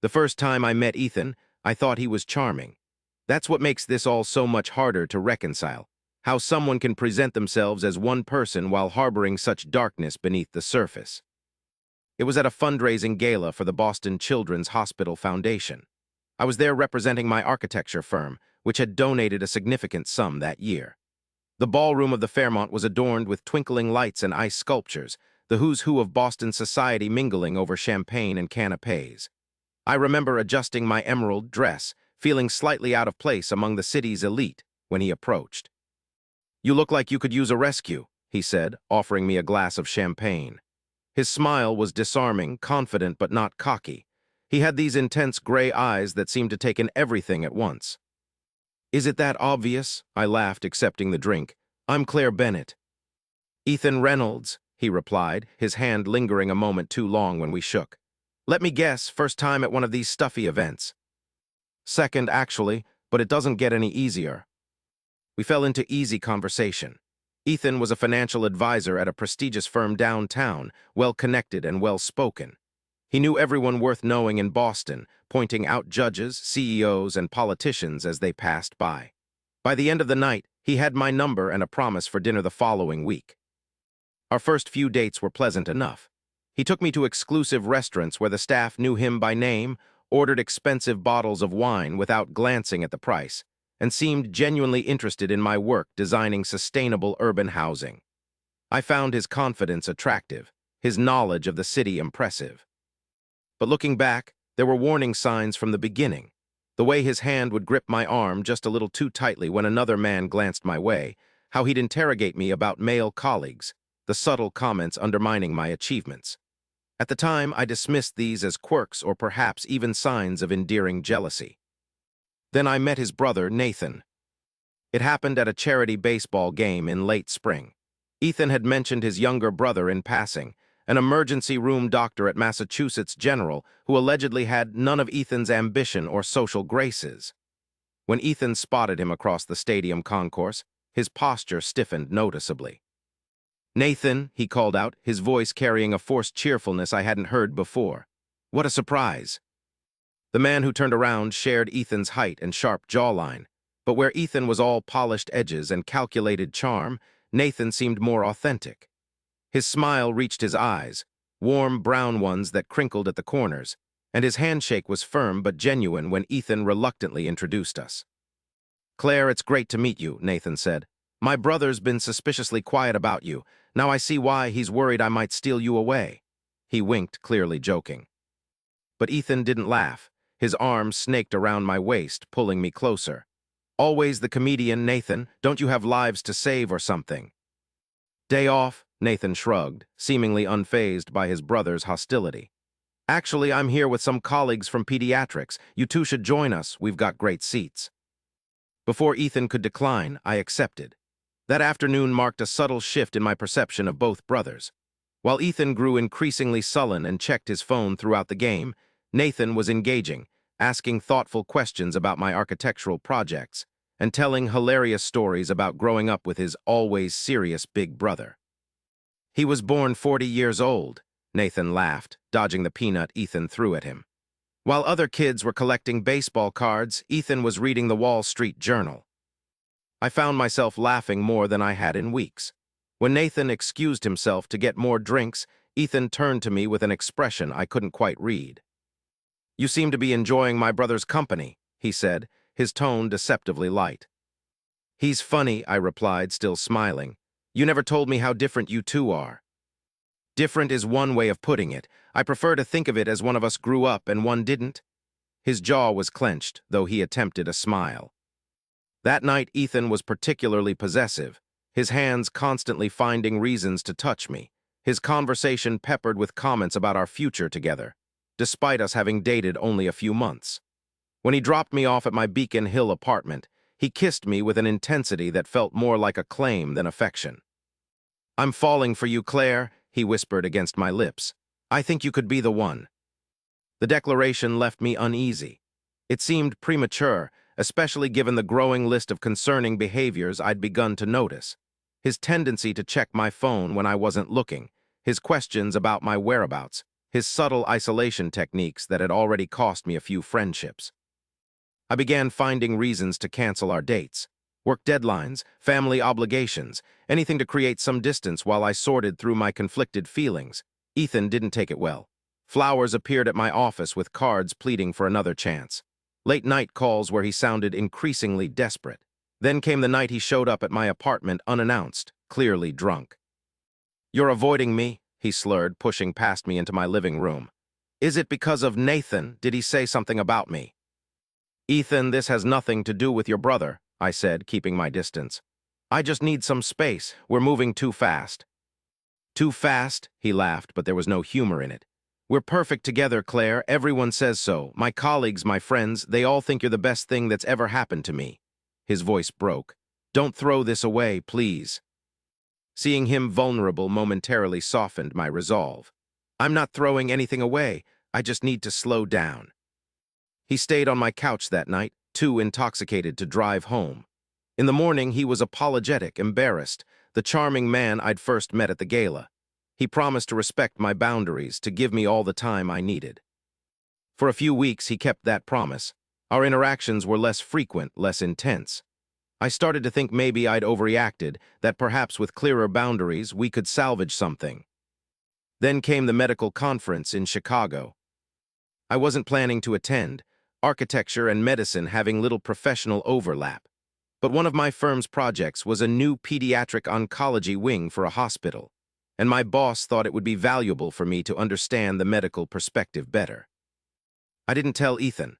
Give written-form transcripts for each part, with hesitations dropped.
The first time I met Ethan, I thought he was charming. That's what makes this all so much harder to reconcile. How someone can present themselves as one person while harboring such darkness beneath the surface. It was at a fundraising gala for the Boston Children's Hospital Foundation. I was there representing my architecture firm, which had donated a significant sum that year. The ballroom of the Fairmont was adorned with twinkling lights and ice sculptures, the who's who of Boston society mingling over champagne and canapes. I remember adjusting my emerald dress, feeling slightly out of place among the city's elite, when he approached. "You look like you could use a rescue," he said, offering me a glass of champagne. His smile was disarming, confident but not cocky. He had these intense gray eyes that seemed to take in everything at once. "Is it that obvious?" I laughed, accepting the drink. "I'm Claire Bennett." "Ethan Reynolds," he replied, his hand lingering a moment too long when we shook. "Let me guess, first time at one of these stuffy events." "Second, actually, but it doesn't get any easier." We fell into easy conversation. Ethan was a financial advisor at a prestigious firm downtown, well-connected and well-spoken. He knew everyone worth knowing in Boston, pointing out judges, CEOs, and politicians as they passed by. By the end of the night, he had my number and a promise for dinner the following week. Our first few dates were pleasant enough. He took me to exclusive restaurants where the staff knew him by name, ordered expensive bottles of wine without glancing at the price, and seemed genuinely interested in my work designing sustainable urban housing. I found his confidence attractive, his knowledge of the city impressive. But looking back, there were warning signs from the beginning. The way his hand would grip my arm just a little too tightly when another man glanced my way, how he'd interrogate me about male colleagues, the subtle comments undermining my achievements. At the time, I dismissed these as quirks or perhaps even signs of endearing jealousy. Then I met his brother, Nathan. It happened at a charity baseball game in late spring. Ethan had mentioned his younger brother in passing, an emergency room doctor at Massachusetts General who allegedly had none of Ethan's ambition or social graces. When Ethan spotted him across the stadium concourse, his posture stiffened noticeably. "Nathan," he called out, his voice carrying a forced cheerfulness I hadn't heard before. "What a surprise." The man who turned around shared Ethan's height and sharp jawline, but where Ethan was all polished edges and calculated charm, Nathan seemed more authentic. His smile reached his eyes, warm brown ones that crinkled at the corners, and his handshake was firm but genuine when Ethan reluctantly introduced us. "Claire, it's great to meet you," Nathan said. "My brother's been suspiciously quiet about you. Now I see why he's worried I might steal you away." He winked, clearly joking. But Ethan didn't laugh. His arms snaked around my waist, pulling me closer. "Always the comedian, Nathan. Don't you have lives to save or something?" "Day off," Nathan shrugged, seemingly unfazed by his brother's hostility. "Actually, I'm here with some colleagues from pediatrics. You two should join us. We've got great seats." Before Ethan could decline, I accepted. That afternoon marked a subtle shift in my perception of both brothers. While Ethan grew increasingly sullen and checked his phone throughout the game, Nathan was engaging, asking thoughtful questions about my architectural projects, and telling hilarious stories about growing up with his always serious big brother. "He was born 40 years old," Nathan laughed, dodging the peanut Ethan threw at him. While other kids were collecting baseball cards, Ethan was reading the Wall Street Journal. I found myself laughing more than I had in weeks. When Nathan excused himself to get more drinks, Ethan turned to me with an expression I couldn't quite read. "You seem to be enjoying my brother's company," he said, his tone deceptively light. "He's funny," I replied, still smiling. "You never told me how different you two are." "Different is one way of putting it. I prefer to think of it as one of us grew up and one didn't." His jaw was clenched, though he attempted a smile. That night, Ethan was particularly possessive, his hands constantly finding reasons to touch me, his conversation peppered with comments about our future together, despite us having dated only a few months. When he dropped me off at my Beacon Hill apartment, he kissed me with an intensity that felt more like a claim than affection. "I'm falling for you, Claire," he whispered against my lips. "I think you could be the one." The declaration left me uneasy. It seemed premature, especially given the growing list of concerning behaviors I'd begun to notice. His tendency to check my phone when I wasn't looking, his questions about my whereabouts, his subtle isolation techniques that had already cost me a few friendships. I began finding reasons to cancel our dates. Work deadlines, family obligations, anything to create some distance while I sorted through my conflicted feelings. Ethan didn't take it well. Flowers appeared at my office with cards pleading for another chance. Late-night calls where he sounded increasingly desperate. Then came the night he showed up at my apartment unannounced, clearly drunk. "You're avoiding me," he slurred, pushing past me into my living room. "Is it because of Nathan? Did he say something about me?" "Ethan, this has nothing to do with your brother," I said, keeping my distance. "I just need some space. We're moving too fast." "Too fast?" He laughed, but there was no humor in it. "We're perfect together, Claire. Everyone says so. My colleagues, my friends, they all think you're the best thing that's ever happened to me." His voice broke. "Don't throw this away, please." Seeing him vulnerable momentarily softened my resolve. "I'm not throwing anything away. I just need to slow down." He stayed on my couch that night, too intoxicated to drive home. In the morning, he was apologetic, embarrassed, the charming man I'd first met at the gala. He promised to respect my boundaries, to give me all the time I needed. For a few weeks, he kept that promise. Our interactions were less frequent, less intense. I started to think maybe I'd overreacted, that perhaps with clearer boundaries, we could salvage something. Then came the medical conference in Chicago. I wasn't planning to attend, architecture and medicine having little professional overlap. But one of my firm's projects was a new pediatric oncology wing for a hospital, and my boss thought it would be valuable for me to understand the medical perspective better. I didn't tell Ethan.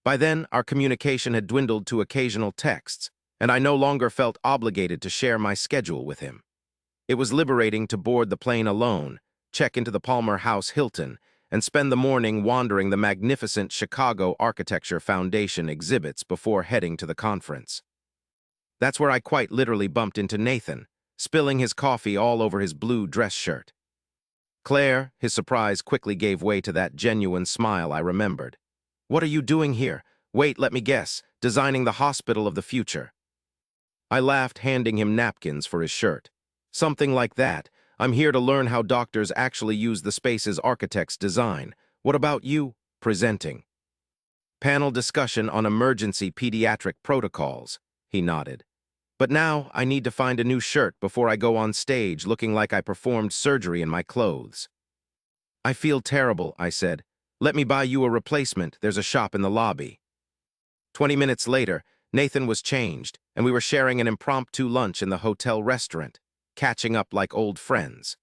By then, our communication had dwindled to occasional texts, and I no longer felt obligated to share my schedule with him. It was liberating to board the plane alone, check into the Palmer House Hilton, and spend the morning wandering the magnificent Chicago Architecture Foundation exhibits before heading to the conference. That's where I quite literally bumped into Nathan, spilling his coffee all over his blue dress shirt. "Claire," his surprise quickly gave way to that genuine smile I remembered. "What are you doing here? Wait, let me guess, designing the hospital of the future." I laughed, handing him napkins for his shirt. "Something like that. I'm here to learn how doctors actually use the spaces architects design. What about you?" "Presenting." "Panel discussion on emergency pediatric protocols," he nodded. "But now I need to find a new shirt before I go on stage looking like I performed surgery in my clothes." "I feel terrible," I said. "Let me buy you a replacement. There's a shop in the lobby." 20 minutes later, Nathan was changed, and we were sharing an impromptu lunch in the hotel restaurant, catching up like old friends.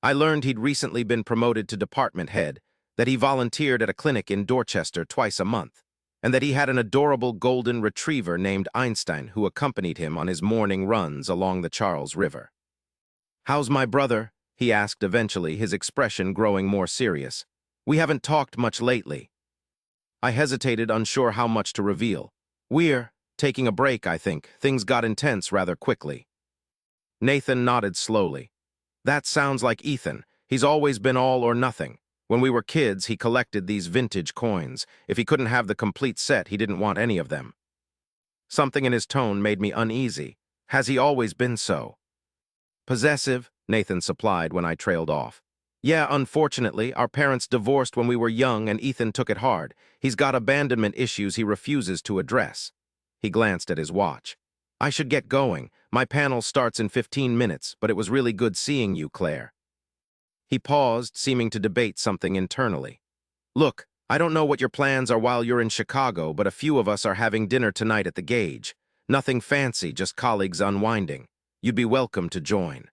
I learned he'd recently been promoted to department head, that he volunteered at a clinic in Dorchester twice a month, and that he had an adorable golden retriever named Einstein who accompanied him on his morning runs along the Charles River. "How's my brother?" he asked eventually, his expression growing more serious. "We haven't talked much lately." I hesitated, unsure how much to reveal. "We're taking a break, I think. Things got intense rather quickly." Nathan nodded slowly. "That sounds like Ethan. He's always been all or nothing. When we were kids, he collected these vintage coins. If he couldn't have the complete set, he didn't want any of them." Something in his tone made me uneasy. "Has he always been so?" "Possessive," Nathan supplied when I trailed off. "Yeah, unfortunately, our parents divorced when we were young and Ethan took it hard. He's got abandonment issues he refuses to address." He glanced at his watch. "I should get going. My panel starts in 15 minutes, but it was really good seeing you, Claire." He paused, seeming to debate something internally. "Look, I don't know what your plans are while you're in Chicago, but a few of us are having dinner tonight at the Gage. Nothing fancy, just colleagues unwinding. You'd be welcome to join."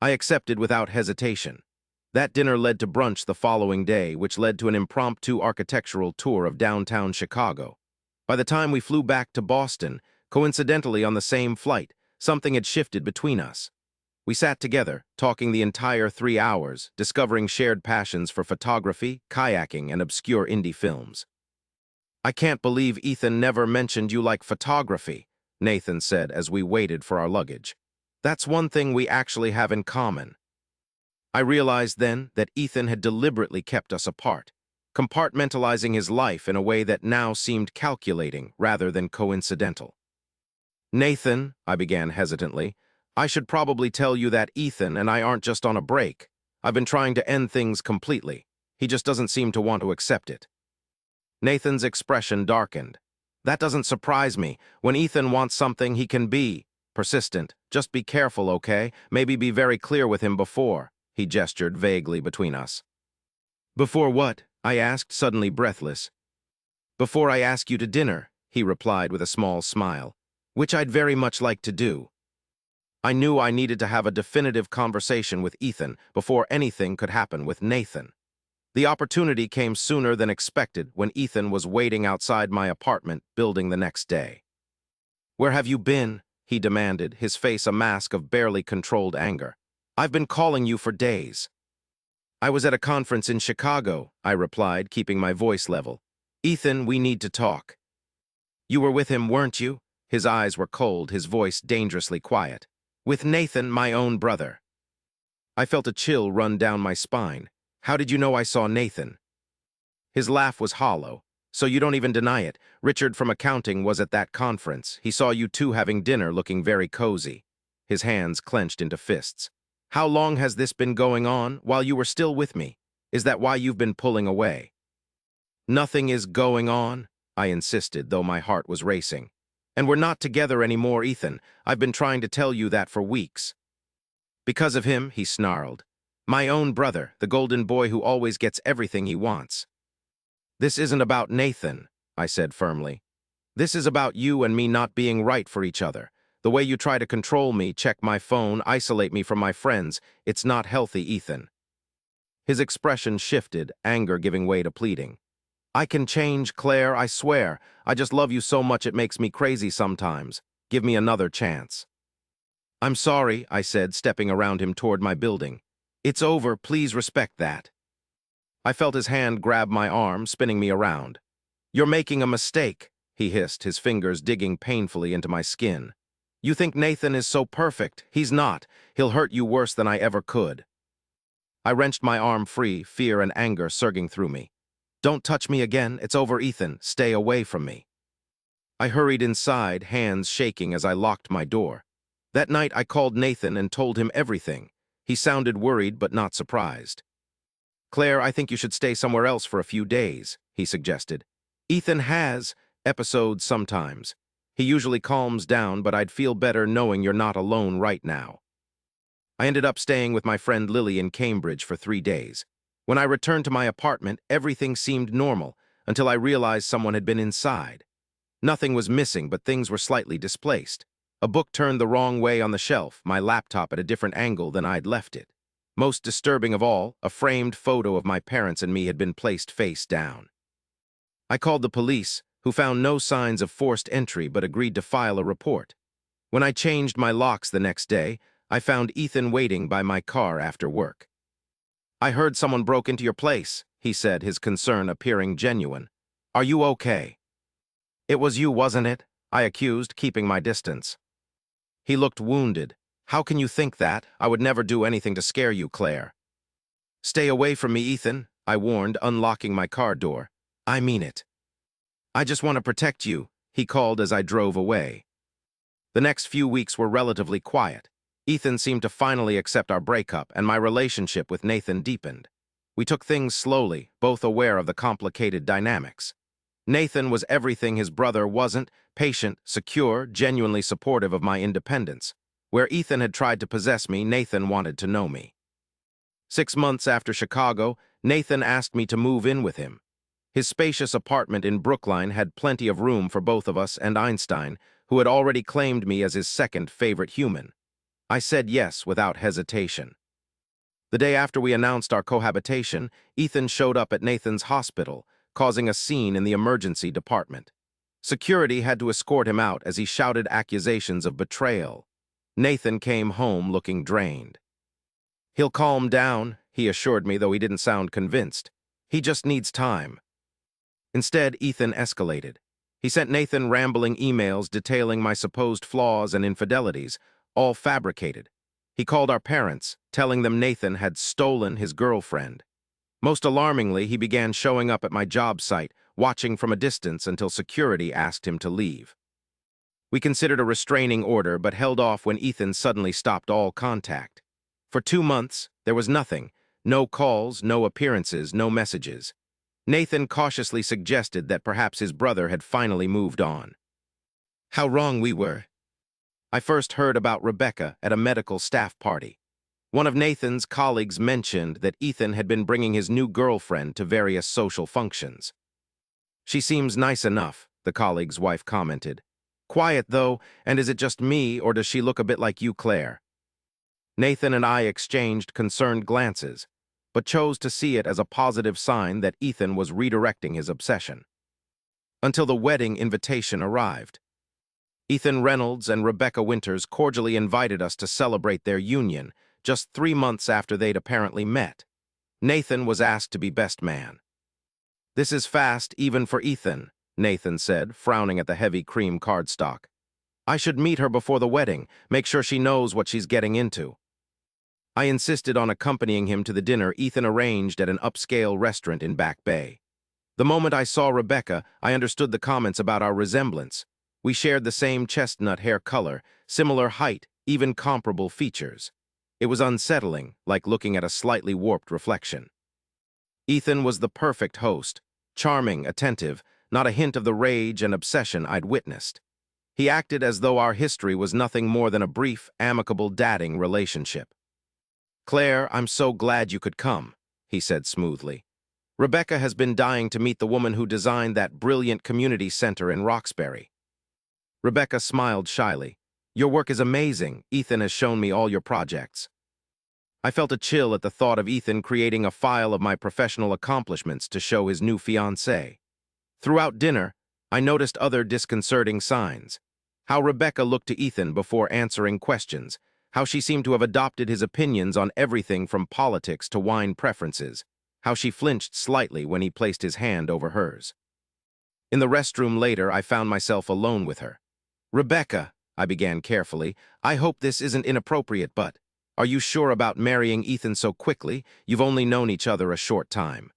I accepted without hesitation. That dinner led to brunch the following day, which led to an impromptu architectural tour of downtown Chicago. By the time we flew back to Boston, coincidentally on the same flight, something had shifted between us. We sat together, talking the entire 3 hours, discovering shared passions for photography, kayaking, and obscure indie films. "I can't believe Ethan never mentioned you like photography," Nathan said as we waited for our luggage. "That's one thing we actually have in common." I realized then that Ethan had deliberately kept us apart, compartmentalizing his life in a way that now seemed calculating rather than coincidental. "Nathan," I began hesitantly, "I should probably tell you that Ethan and I aren't just on a break. I've been trying to end things completely. He just doesn't seem to want to accept it. Nathan's expression darkened. That doesn't surprise me. When Ethan wants something, he can be persistent. Just be careful, okay? Maybe be very clear with him before. He gestured vaguely between us. Before what? I asked, suddenly breathless. Before I ask you to dinner, he replied with a small smile, which I'd very much like to do. I knew I needed to have a definitive conversation with Ethan before anything could happen with Nathan. The opportunity came sooner than expected when Ethan was waiting outside my apartment building the next day. Where have you been? He demanded, his face a mask of barely controlled anger. I've been calling you for days. I was at a conference in Chicago, I replied, keeping my voice level. Ethan, we need to talk. You were with him, weren't you? His eyes were cold, his voice dangerously quiet. With Nathan, my own brother. I felt a chill run down my spine. How did you know I saw Nathan? His laugh was hollow. So you don't even deny it. Richard from accounting was at that conference. He saw you two having dinner looking very cozy. His hands clenched into fists. How long has this been going on while you were still with me? Is that why you've been pulling away? Nothing is going on, I insisted, though my heart was racing. And we're not together anymore, Ethan. I've been trying to tell you that for weeks. Because of him, he snarled. My own brother, the golden boy who always gets everything he wants. This isn't about Nathan, I said firmly. This is about you and me not being right for each other. The way you try to control me, check my phone, isolate me from my friends, it's not healthy, Ethan. His expression shifted, anger giving way to pleading. I can change, Claire, I swear. I just love you so much it makes me crazy sometimes. Give me another chance. I'm sorry, I said, stepping around him toward my building. It's over, please respect that. I felt his hand grab my arm, spinning me around. You're making a mistake, he hissed, his fingers digging painfully into my skin. You think Nathan is so perfect. He's not. He'll hurt you worse than I ever could. I wrenched my arm free, fear and anger surging through me. Don't touch me again. It's over, Ethan. Stay away from me. I hurried inside, hands shaking as I locked my door. That night I called Nathan and told him everything. He sounded worried but not surprised. Claire, I think you should stay somewhere else for a few days, he suggested. Ethan has episodes sometimes. He usually calms down, but I'd feel better knowing you're not alone right now. I ended up staying with my friend Lily in Cambridge for 3 days. When I returned to my apartment, everything seemed normal until I realized someone had been inside. Nothing was missing, but things were slightly displaced. A book turned the wrong way on the shelf, my laptop at a different angle than I'd left it. Most disturbing of all, a framed photo of my parents and me had been placed face down. I called the police, who found no signs of forced entry but agreed to file a report. When I changed my locks the next day, I found Ethan waiting by my car after work. I heard someone broke into your place, he said, his concern appearing genuine. Are you okay? It was you, wasn't it? I accused, keeping my distance. He looked wounded. How can you think that? I would never do anything to scare you, Claire. Stay away from me, Ethan, I warned, unlocking my car door. I mean it. I just want to protect you, he called as I drove away. The next few weeks were relatively quiet. Ethan seemed to finally accept our breakup, and my relationship with Nathan deepened. We took things slowly, both aware of the complicated dynamics. Nathan was everything his brother wasn't, patient, secure, genuinely supportive of my independence. Where Ethan had tried to possess me, Nathan wanted to know me. 6 months after Chicago, Nathan asked me to move in with him. His spacious apartment in Brookline had plenty of room for both of us and Einstein, who had already claimed me as his second favorite human. I said yes without hesitation. The day after we announced our cohabitation, Ethan showed up at Nathan's hospital, causing a scene in the emergency department. Security had to escort him out as he shouted accusations of betrayal. Nathan came home looking drained. He'll calm down, he assured me, though he didn't sound convinced. He just needs time. Instead, Ethan escalated. He sent Nathan rambling emails detailing my supposed flaws and infidelities, all fabricated. He called our parents, telling them Nathan had stolen his girlfriend. Most alarmingly, he began showing up at my job site, watching from a distance until security asked him to leave. We considered a restraining order, but held off when Ethan suddenly stopped all contact. For 2 months, there was nothing, No calls, no appearances, no messages. Nathan cautiously suggested that perhaps his brother had finally moved on. How wrong we were. I first heard about Rebecca at a medical staff party. One of Nathan's colleagues mentioned that Ethan had been bringing his new girlfriend to various social functions. She seems nice enough, the colleague's wife commented. Quiet, though, and is it just me, or does she look a bit like you, Claire? Nathan and I exchanged concerned glances, but chose to see it as a positive sign that Ethan was redirecting his obsession. Until the wedding invitation arrived. Ethan Reynolds and Rebecca Winters cordially invited us to celebrate their union just 3 months after they'd apparently met. Nathan was asked to be best man. This is fast even for Ethan, Nathan said, frowning at the heavy cream cardstock. I should meet her before the wedding, make sure she knows what she's getting into. I insisted on accompanying him to the dinner Ethan arranged at an upscale restaurant in Back Bay. The moment I saw Rebecca, I understood the comments about our resemblance. We shared the same chestnut hair color, similar height, even comparable features. It was unsettling, like looking at a slightly warped reflection. Ethan was the perfect host, charming, attentive, not a hint of the rage and obsession I'd witnessed. He acted as though our history was nothing more than a brief, amicable dating relationship. Claire, I'm so glad you could come, he said smoothly. Rebecca has been dying to meet the woman who designed that brilliant community center in Roxbury. Rebecca smiled shyly. Your work is amazing. Ethan has shown me all your projects. I felt a chill at the thought of Ethan creating a file of my professional accomplishments to show his new fiancée. Throughout dinner, I noticed other disconcerting signs. How Rebecca looked to Ethan before answering questions, how she seemed to have adopted his opinions on everything from politics to wine preferences, how she flinched slightly when he placed his hand over hers. In the restroom later, I found myself alone with her. Rebecca, I began carefully, I hope this isn't inappropriate, but are you sure about marrying Ethan so quickly? You've only known each other a short time.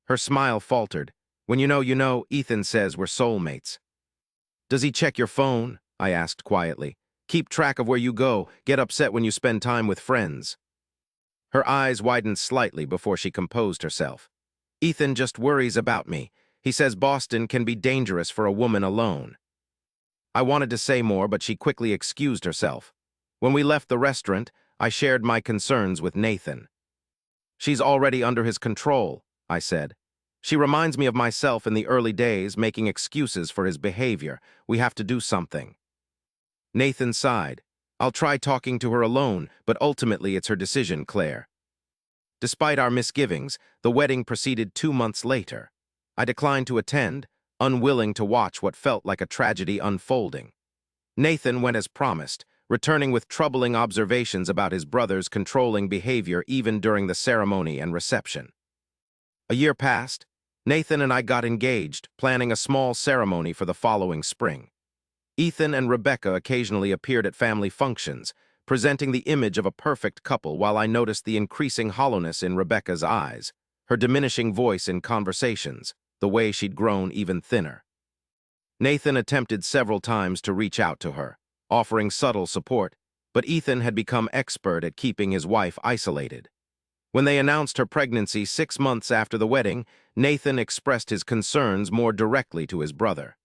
Her smile faltered. When you know, Ethan says we're soulmates. Does he check your phone? I asked quietly. Keep track of where you go, get upset when you spend time with friends. Her eyes widened slightly before she composed herself. Ethan just worries about me. He says Boston can be dangerous for a woman alone. I wanted to say more, but she quickly excused herself. When we left the restaurant, I shared my concerns with Nathan. She's already under his control, I said. She reminds me of myself in the early days, making excuses for his behavior. We have to do something. Nathan sighed. I'll try talking to her alone, but ultimately it's her decision, Claire. Despite our misgivings, the wedding proceeded 2 months later. I declined to attend, unwilling to watch what felt like a tragedy unfolding. Nathan went as promised, returning with troubling observations about his brother's controlling behavior even during the ceremony and reception. A year passed. Nathan and I got engaged, planning a small ceremony for the following spring. Ethan and Rebecca occasionally appeared at family functions, presenting the image of a perfect couple while I noticed the increasing hollowness in Rebecca's eyes, her diminishing voice in conversations, the way she'd grown even thinner. Nathan attempted several times to reach out to her, offering subtle support, but Ethan had become expert at keeping his wife isolated. When they announced her pregnancy 6 months after the wedding, Nathan expressed his concerns more directly to his brother.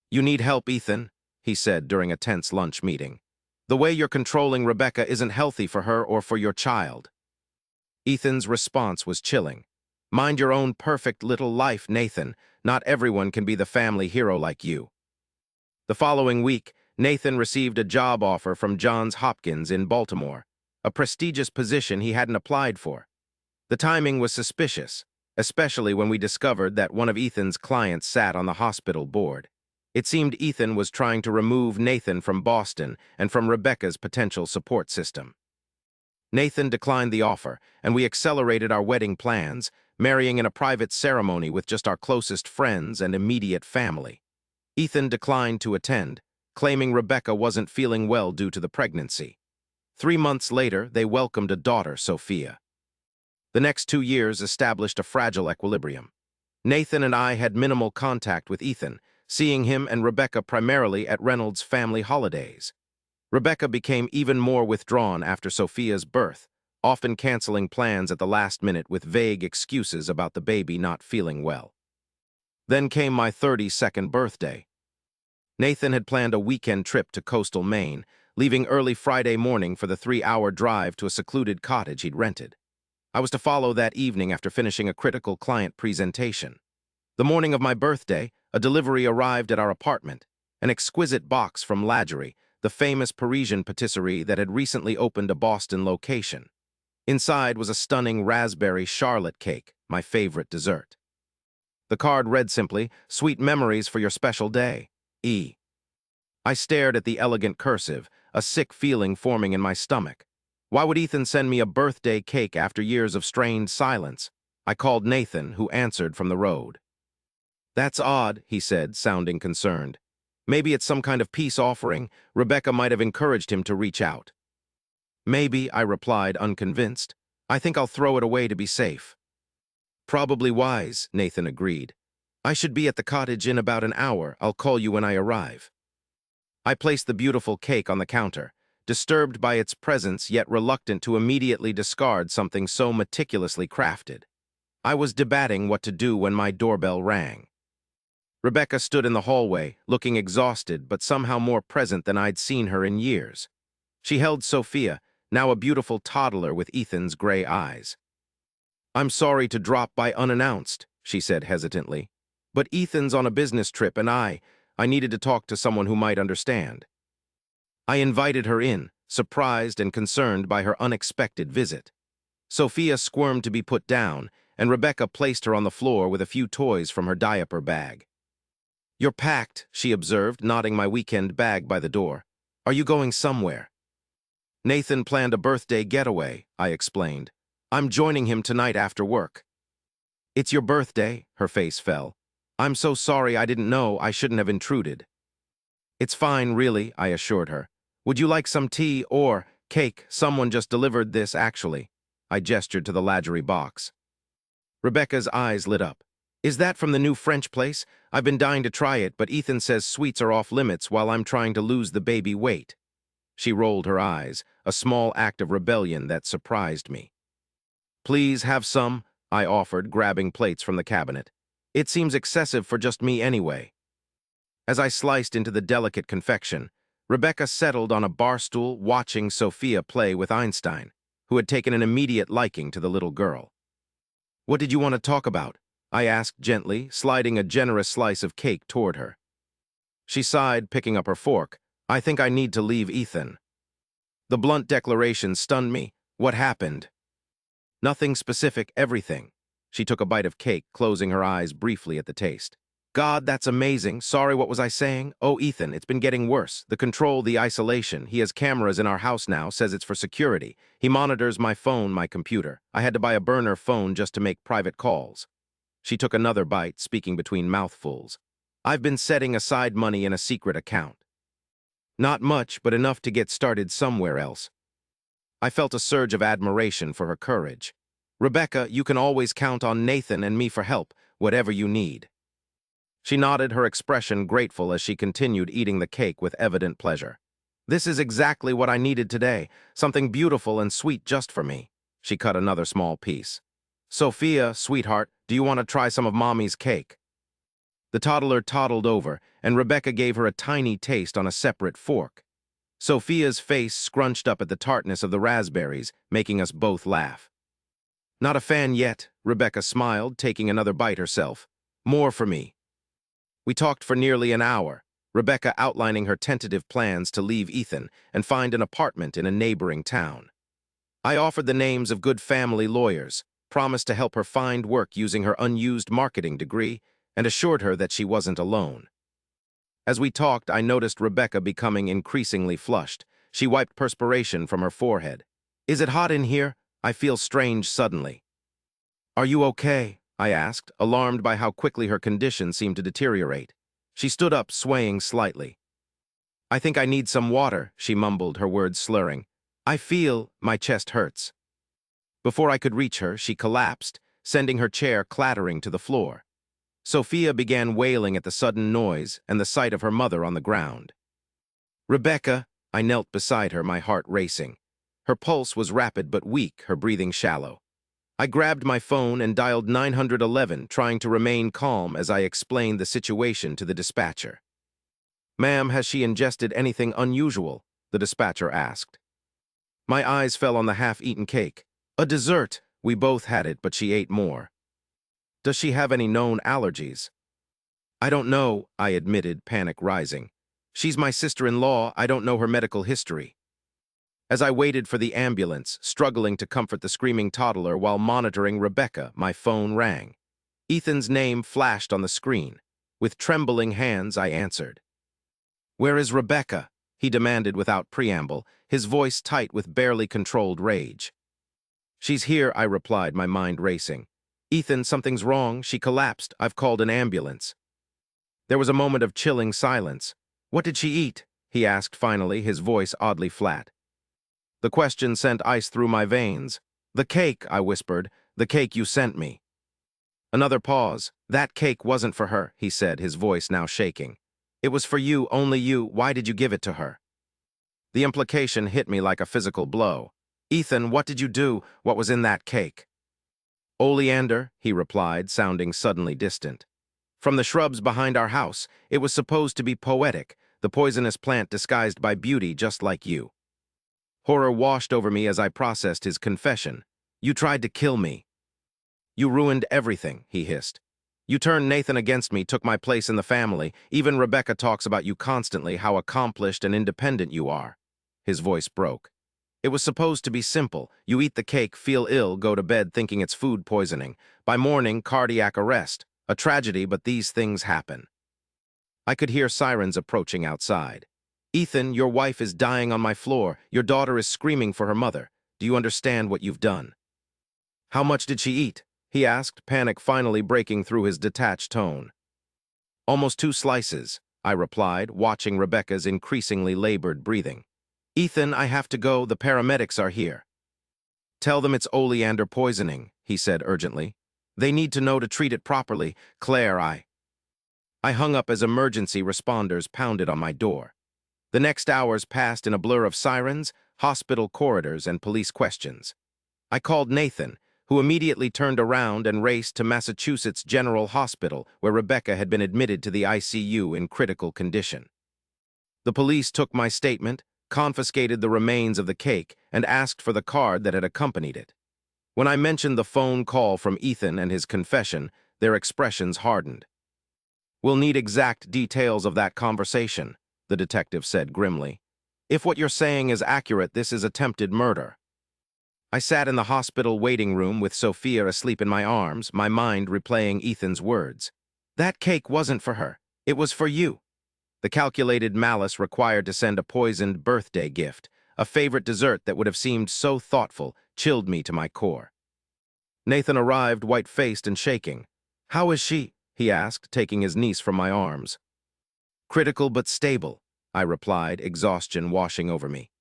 You need help, Ethan, he said during a tense lunch meeting. The way you're controlling Rebecca isn't healthy for her or for your child. Ethan's response was chilling. Mind your own perfect little life, Nathan. Not everyone can be the family hero like you. The following week, Nathan received a job offer from Johns Hopkins in Baltimore, a prestigious position he hadn't applied for. The timing was suspicious, especially when we discovered that one of Ethan's clients sat on the hospital board. It seemed Ethan was trying to remove Nathan from Boston and from Rebecca's potential support system. Nathan declined the offer, and we accelerated our wedding plans, marrying in a private ceremony with just our closest friends and immediate family. Ethan declined to attend, claiming Rebecca wasn't feeling well due to the pregnancy. 3 months later, they welcomed a daughter, Sophia. The next 2 years established a fragile equilibrium. Nathan and I had minimal contact with Ethan, seeing him and Rebecca primarily at Reynolds' family holidays. Rebecca became even more withdrawn after Sophia's birth, often canceling plans at the last minute with vague excuses about the baby not feeling well. Then came my 32nd birthday. Nathan had planned a weekend trip to coastal Maine, leaving early Friday morning for the 3-hour drive to a secluded cottage he'd rented. I was to follow that evening after finishing a critical client presentation. The morning of my birthday, a delivery arrived at our apartment, an exquisite box from Lagery, the famous Parisian patisserie that had recently opened a Boston location. Inside was a stunning raspberry charlotte cake, my favorite dessert. The card read simply, "Sweet memories for your special day, E." I stared at the elegant cursive, a sick feeling forming in my stomach. Why would Ethan send me a birthday cake after years of strained silence? I called Nathan, who answered from the road. "That's odd," he said, sounding concerned. "Maybe it's some kind of peace offering. Rebecca might have encouraged him to reach out." "Maybe," I replied, unconvinced. "I think I'll throw it away to be safe." "Probably wise," Nathan agreed. "I should be at the cottage in about an hour. I'll call you when I arrive." I placed the beautiful cake on the counter, disturbed by its presence yet reluctant to immediately discard something so meticulously crafted. I was debating what to do when my doorbell rang. Rebecca stood in the hallway, looking exhausted but somehow more present than I'd seen her in years. She held Sophia, now a beautiful toddler with Ethan's gray eyes. "I'm sorry to drop by unannounced," she said hesitantly. "But Ethan's on a business trip and I needed to talk to someone who might understand." I invited her in, surprised and concerned by her unexpected visit. Sophia squirmed to be put down, and Rebecca placed her on the floor with a few toys from her diaper bag. "You're packed," she observed, nodding my weekend bag by the door. "Are you going somewhere?" "Nathan planned a birthday getaway," I explained. "I'm joining him tonight after work." "It's your birthday," her face fell. "I'm so sorry, I didn't know. I shouldn't have intruded." "It's fine, really," I assured her. "Would you like some tea or cake? Someone just delivered this, actually." I gestured to the Lagery box. Rebecca's eyes lit up. "Is that from the new French place? I've been dying to try it, but Ethan says sweets are off limits while I'm trying to lose the baby weight." She rolled her eyes, a small act of rebellion that surprised me. "Please have some," I offered, grabbing plates from the cabinet. "It seems excessive for just me anyway." As I sliced into the delicate confection, Rebecca settled on a bar stool watching Sophia play with Einstein, who had taken an immediate liking to the little girl. "What did you want to talk about?" I asked gently, sliding a generous slice of cake toward her. She sighed, picking up her fork. "I think I need to leave Ethan." The blunt declaration stunned me. "What happened?" "Nothing specific, everything." She took a bite of cake, closing her eyes briefly at the taste. "God, that's amazing. Sorry, what was I saying? Oh, Ethan, it's been getting worse. The control, the isolation. He has cameras in our house now, says it's for security. He monitors my phone, my computer. I had to buy a burner phone just to make private calls." She took another bite, speaking between mouthfuls. "I've been setting aside money in a secret account. Not much, but enough to get started somewhere else." I felt a surge of admiration for her courage. "Rebecca, you can always count on Nathan and me for help, whatever you need." She nodded, her expression grateful as she continued eating the cake with evident pleasure. "This is exactly what I needed today, something beautiful and sweet just for me." She cut another small piece. "Sophia, sweetheart, do you want to try some of Mommy's cake?" The toddler toddled over, and Rebecca gave her a tiny taste on a separate fork. Sophia's face scrunched up at the tartness of the raspberries, making us both laugh. "Not a fan yet," Rebecca smiled, taking another bite herself. "More for me." We talked for nearly an hour, Rebecca outlining her tentative plans to leave Ethan and find an apartment in a neighboring town. I offered the names of good family lawyers, promised to help her find work using her unused marketing degree, and assured her that she wasn't alone. As we talked, I noticed Rebecca becoming increasingly flushed. She wiped perspiration from her forehead. "Is it hot in here? I feel strange suddenly." "Are you okay?" I asked, alarmed by how quickly her condition seemed to deteriorate. She stood up, swaying slightly. "I think I need some water," she mumbled, her words slurring. My chest hurts." Before I could reach her, she collapsed, sending her chair clattering to the floor. Sophia began wailing at the sudden noise and the sight of her mother on the ground. "Rebecca," I knelt beside her, my heart racing. Her pulse was rapid but weak, her breathing shallow. I grabbed my phone and dialed 911, trying to remain calm as I explained the situation to the dispatcher. "Ma'am, has she ingested anything unusual?" the dispatcher asked. My eyes fell on the half-eaten cake. A dessert! We both had it, but she ate more. "Does she have any known allergies?" "I don't know," I admitted, panic rising. "She's my sister-in-law. I don't know her medical history." As I waited for the ambulance, struggling to comfort the screaming toddler while monitoring Rebecca, my phone rang. Ethan's name flashed on the screen. With trembling hands, I answered. "Where is Rebecca?" he demanded without preamble, his voice tight with barely controlled rage. "She's here," I replied, my mind racing. "Ethan, something's wrong. She collapsed. I've called an ambulance." There was a moment of chilling silence. "What did she eat?" he asked finally, his voice oddly flat. The question sent ice through my veins. "The cake," I whispered. "The cake you sent me." Another pause. "That cake wasn't for her," he said, his voice now shaking. "It was for you, only you. Why did you give it to her?" The implication hit me like a physical blow. "Ethan, what did you do? What was in that cake?" "Oleander," he replied, sounding suddenly distant. "From the shrubs behind our house. It was supposed to be poetic, the poisonous plant disguised by beauty, just like you." Horror washed over me as I processed his confession. "You tried to kill me." "You ruined everything," he hissed. "You turned Nathan against me, took my place in the family. Even Rebecca talks about you constantly, how accomplished and independent you are." His voice broke. "It was supposed to be simple. You eat the cake, feel ill, go to bed thinking it's food poisoning. By morning, cardiac arrest. A tragedy, but these things happen." I could hear sirens approaching outside. "Ethan, your wife is dying on my floor. Your daughter is screaming for her mother. Do you understand what you've done?" "How much did she eat?" he asked, panic finally breaking through his detached tone. "Almost 2 slices," I replied, watching Rebecca's increasingly labored breathing. "Ethan, I have to go. The paramedics are here." "Tell them it's oleander poisoning," he said urgently. "They need to know to treat it properly. Claire, I hung up as emergency responders pounded on my door. The next hours passed in a blur of sirens, hospital corridors, and police questions. I called Nathan, who immediately turned around and raced to Massachusetts General Hospital, where Rebecca had been admitted to the ICU in critical condition. The police took my statement, confiscated the remains of the cake, and asked for the card that had accompanied it. When I mentioned the phone call from Ethan and his confession, their expressions hardened. "We'll need exact details of that conversation," the detective said grimly. "If what you're saying is accurate, this is attempted murder." I sat in the hospital waiting room with Sophia asleep in my arms, my mind replaying Ethan's words. "That cake wasn't for her. It was for you." The calculated malice required to send a poisoned birthday gift, a favorite dessert that would have seemed so thoughtful, chilled me to my core. Nathan arrived, white-faced and shaking. "How is she?" he asked, taking his niece from my arms. "Critical but stable," I replied, exhaustion washing over me.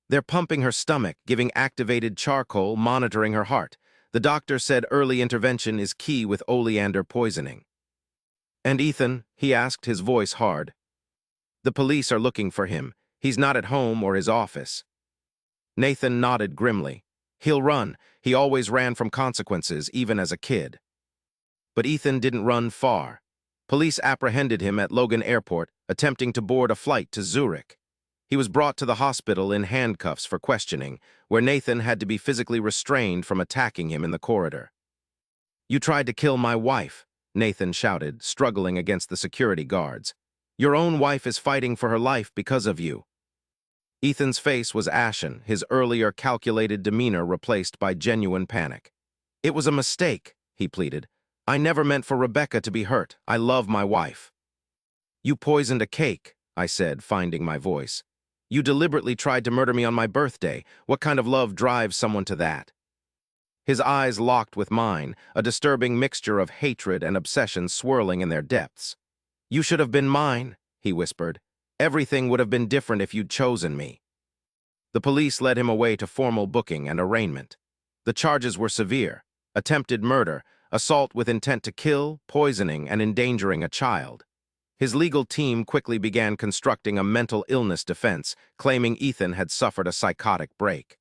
"They're pumping her stomach, giving activated charcoal, monitoring her heart. The doctor said early intervention is key with oleander poisoning." "And Ethan?" he asked, his voice hard. "The police are looking for him. He's not at home or his office." Nathan nodded grimly. "He'll run. He always ran from consequences, even as a kid." But Ethan didn't run far. Police apprehended him at Logan Airport, attempting to board a flight to Zurich. He was brought to the hospital in handcuffs for questioning, where Nathan had to be physically restrained from attacking him in the corridor. "You tried to kill my wife," Nathan shouted, struggling against the security guards. "Your own wife is fighting for her life because of you." Ethan's face was ashen, his earlier calculated demeanor replaced by genuine panic. "It was a mistake," he pleaded. "I never meant for Rebecca to be hurt. I love my wife." "You poisoned a cake," I said, finding my voice. "You deliberately tried to murder me on my birthday. What kind of love drives someone to that?" His eyes locked with mine, a disturbing mixture of hatred and obsession swirling in their depths. "You should have been mine," he whispered. "Everything would have been different if you'd chosen me." The police led him away to formal booking and arraignment. The charges were severe: attempted murder, assault with intent to kill, poisoning, and endangering a child. His legal team quickly began constructing a mental illness defense, claiming Ethan had suffered a psychotic break.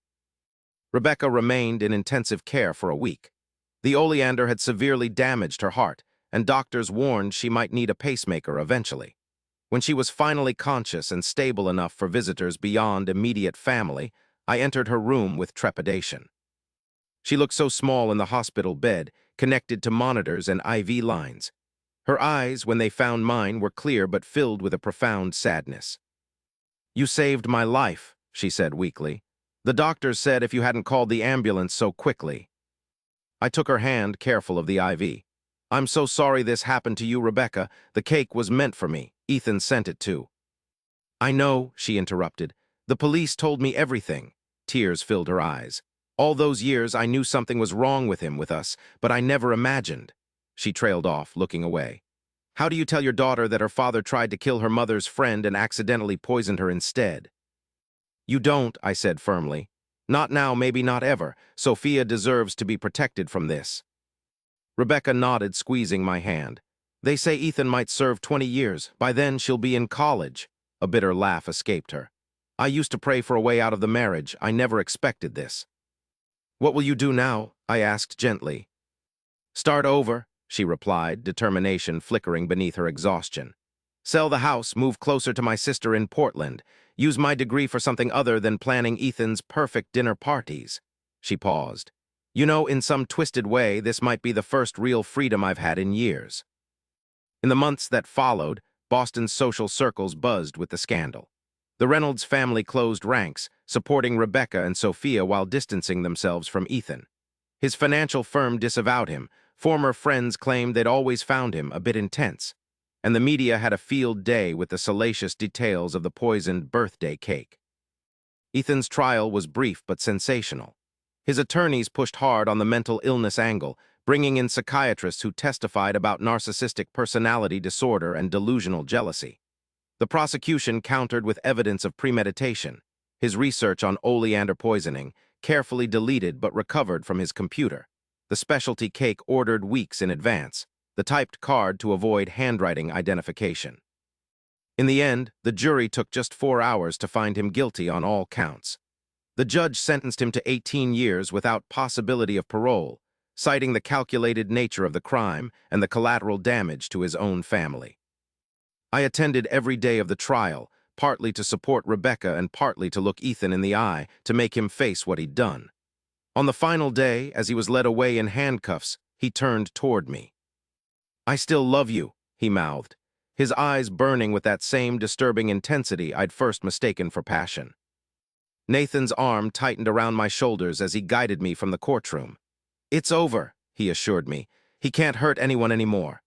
Rebecca remained in intensive care for a week. The oleander had severely damaged her heart, and doctors warned she might need a pacemaker eventually. When she was finally conscious and stable enough for visitors beyond immediate family, I entered her room with trepidation. She looked so small in the hospital bed, connected to monitors and IV lines. Her eyes, when they found mine, were clear but filled with a profound sadness. "You saved my life," she said weakly. "The doctors said if you hadn't called the ambulance so quickly." I took her hand, careful of the IV. "I'm so sorry this happened to you, Rebecca. The cake was meant for me. Ethan sent it too." "I know," she interrupted. "The police told me everything." Tears filled her eyes. "All those years I knew something was wrong with him, with us, but I never imagined." She trailed off, looking away. "How do you tell your daughter that her father tried to kill her mother's friend and accidentally poisoned her instead?" "You don't," I said firmly. "Not now, maybe not ever. Sophia deserves to be protected from this." Rebecca nodded, squeezing my hand. "They say Ethan might serve 20 years. By then, she'll be in college." A bitter laugh escaped her. "I used to pray for a way out of the marriage. I never expected this." "What will you do now?" I asked gently. "Start over," she replied, determination flickering beneath her exhaustion. "Sell the house, move closer to my sister in Portland, use my degree for something other than planning Ethan's perfect dinner parties." She paused. "You know, in some twisted way, this might be the first real freedom I've had in years." In the months that followed, Boston's social circles buzzed with the scandal. The Reynolds family closed ranks, supporting Rebecca and Sophia while distancing themselves from Ethan. His financial firm disavowed him. Former friends claimed they'd always found him a bit intense. And the media had a field day with the salacious details of the poisoned birthday cake. Ethan's trial was brief but sensational. His attorneys pushed hard on the mental illness angle, bringing in psychiatrists who testified about narcissistic personality disorder and delusional jealousy. The prosecution countered with evidence of premeditation, his research on oleander poisoning, carefully deleted but recovered from his computer, the specialty cake ordered weeks in advance, the typed card to avoid handwriting identification. In the end, the jury took just 4 hours to find him guilty on all counts. The judge sentenced him to 18 years without possibility of parole, citing the calculated nature of the crime and the collateral damage to his own family. I attended every day of the trial, partly to support Rebecca and partly to look Ethan in the eye to make him face what he'd done. On the final day, as he was led away in handcuffs, he turned toward me. "I still love you," he mouthed, his eyes burning with that same disturbing intensity I'd first mistaken for passion. Nathan's arm tightened around my shoulders as he guided me from the courtroom. "It's over," he assured me. "He can't hurt anyone anymore."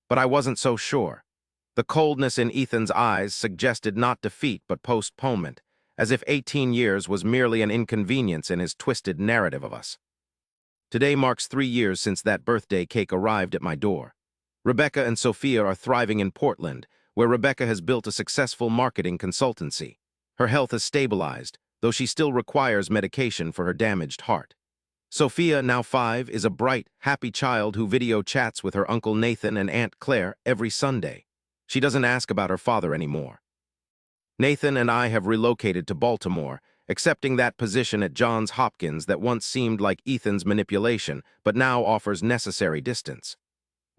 But I wasn't so sure. The coldness in Ethan's eyes suggested not defeat but postponement, as if 18 years was merely an inconvenience in his twisted narrative of us. Today marks 3 years since that birthday cake arrived at my door. Rebecca and Sophia are thriving in Portland, where Rebecca has built a successful marketing consultancy. Her health has stabilized, though she still requires medication for her damaged heart. Sophia, now 5, is a bright, happy child who video chats with her Uncle Nathan and Aunt Claire every Sunday. She doesn't ask about her father anymore. Nathan and I have relocated to Baltimore, accepting that position at Johns Hopkins that once seemed like Ethan's manipulation, but now offers necessary distance.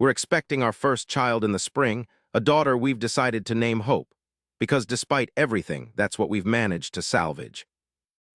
We're expecting our first child in the spring, a daughter we've decided to name Hope, because despite everything, that's what we've managed to salvage.